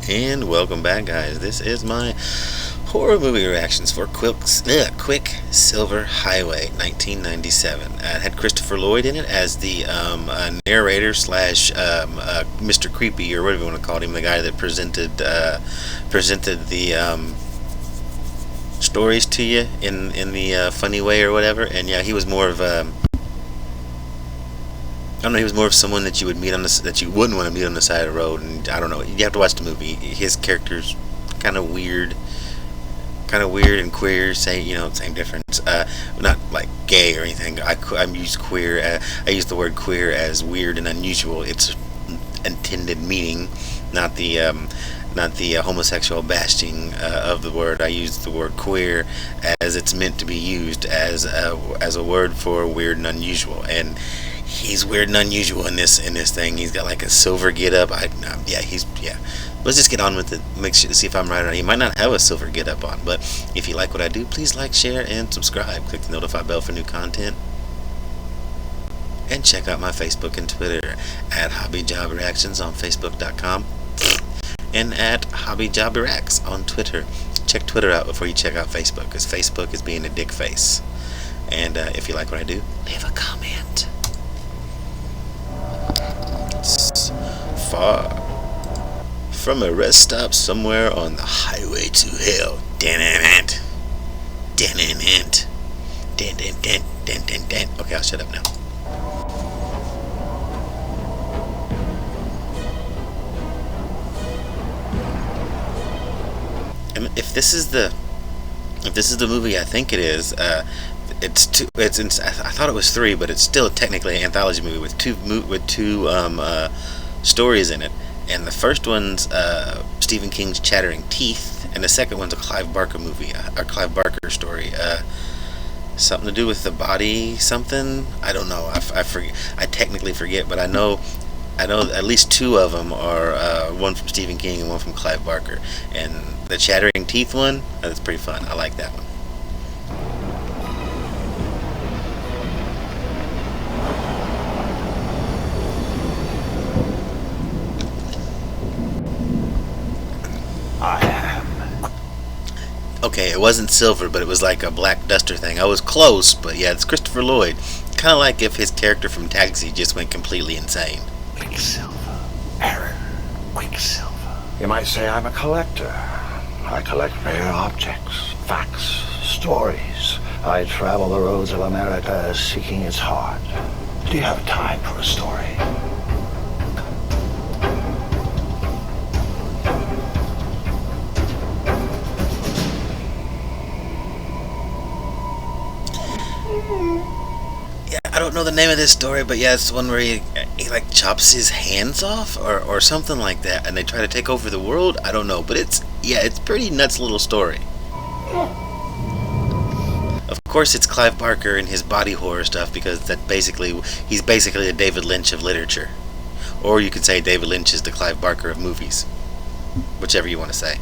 And welcome back, guys. This is my horror movie reactions for Quicksilver Highway, 1997. It had Christopher Lloyd in it as the narrator slash Mr. Creepy, or whatever you want to call him, the guy that presented the stories to you in the funny way or whatever. And yeah, he was more of I don't know. He was more of someone that you would meet that you wouldn't want to meet on the side of the road. And I don't know. You have to watch the movie. His character's kind of weird and queer. Same difference. Not like gay or anything. I use queer. I use the word queer as weird and unusual. It's intended meaning, not the homosexual bashing of the word. I use the word queer as it's meant to be used as a word for weird and unusual. And he's weird and unusual in this thing. He's got like a silver get up. Let's just get on with it. See if I'm right or not. He might not have a silver get up on, but if you like what I do, please like, share, and subscribe. Click the notify bell for new content. And check out my Facebook and Twitter at Hobby Job Reactions on Facebook.com and at Hobby Job Reacts on Twitter. Check Twitter out before you check out Facebook, because Facebook is being a dick face. And if you like what I do, leave a comment. It's far from a rest stop somewhere on the highway to hell. Okay, I'll shut up now. And if this is the movie I think it is, I thought it was 3, but it's still technically an anthology movie with two stories in it. And the first one's Stephen King's Chattering Teeth, and the second one's a Clive Barker movie, a Clive Barker story. Something to do with the body, something. I don't know. I forget. I technically forget, but I know at least 2 of them are one from Stephen King and one from Clive Barker. And the Chattering Teeth one, that's pretty fun. I like that one. Okay, it wasn't silver, but it was like a black duster thing. I was close, but yeah, it's Christopher Lloyd. Kind of like if his character from Taxi just went completely insane. Quicksilver. Error. Quicksilver. You might say I'm a collector. I collect rare objects, facts, stories. I travel the roads of America seeking its heart. Do you have time for a story? Yeah, I don't know the name of this story, but yeah, it's the one where he like chops his hands off or something like that, and they try to take over the world. I don't know, but it's pretty nuts little story. Of course, it's Clive Barker and his body horror stuff, because he's basically the David Lynch of literature, or you could say David Lynch is the Clive Barker of movies, whichever you want to say.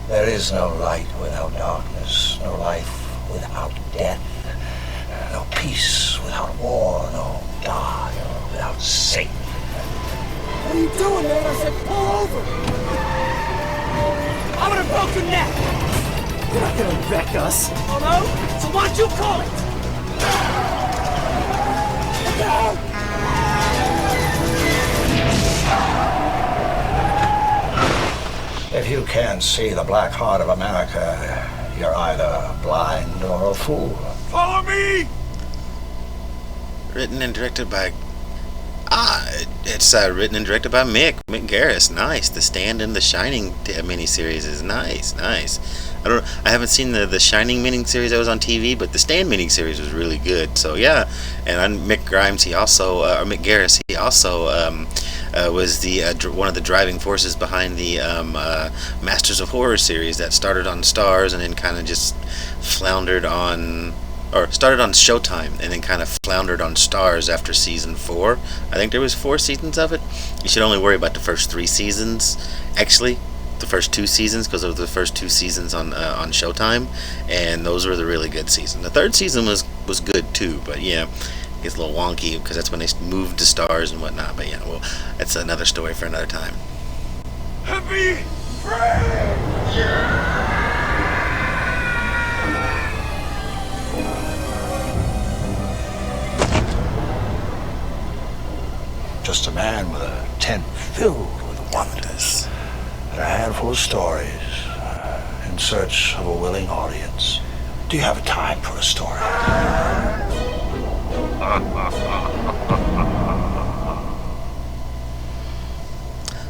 There is no light without darkness, no life without death, no peace without war, no God without Satan. What are you doing, man? I said pull over! I'm gonna broke your neck! You're not gonna wreck us! Oh no? So why don't you call it? Look out! If you can't see the black heart of America, you're either blind or a fool. Follow me! Written and directed by written and directed by Mick Garris. Nice. The Stand and The Shining miniseries is nice. I haven't seen the Shining miniseries that was on TV, but the Stand miniseries was really good. So yeah, and Mick Garris, he also was one of the driving forces behind the Masters of Horror series that started on Starz and then kind of just started on Showtime and then kind of floundered on Starz after season 4. I think there was 4 seasons of it. You should only worry about the first 3 seasons. Actually, the first two seasons, because of the first two seasons on Showtime, and those were the really good seasons. The third season was good too, but yeah, it gets a little wonky because that's when they moved to stars and whatnot. But yeah, well, that's another story for another time. Happy friend! Just a man with a tent filled with wonders and a handful of stories in search of a willing audience. Do you have time for a story?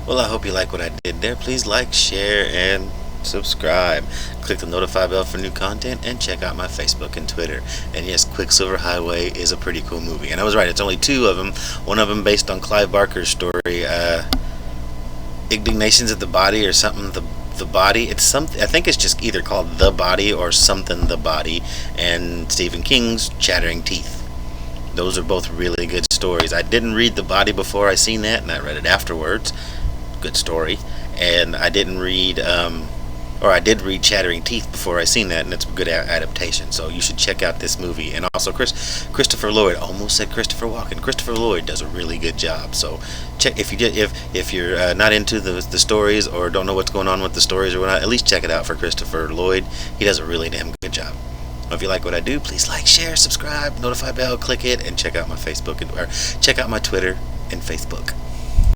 Well, I hope you like what I did there. Please like, share, and subscribe. Click the notify bell for new content, and check out my Facebook and Twitter. And yes, Quicksilver Highway is a pretty cool movie. And I was right, it's only two of them. One of them based on Clive Barker's story, Ignitions of the Body or something. The Body. It's something. I think it's just either called The Body or something The Body. And Stephen King's Chattering Teeth. Those are both really good stories. I didn't read The Body before I seen that, and I read it afterwards. Good story. And I didn't read, or I did read Chattering Teeth before I seen that, and it's a good adaptation. So you should check out this movie. And also Christopher Lloyd. Almost said Christopher Walken. Christopher Lloyd does a really good job. So check if you're not into the stories or don't know what's going on with the stories or whatnot. At least check it out for Christopher Lloyd. He does a really damn good job. If you like what I do, please like, share, subscribe, notify bell, click it, and check out my Facebook or check out my Twitter and Facebook.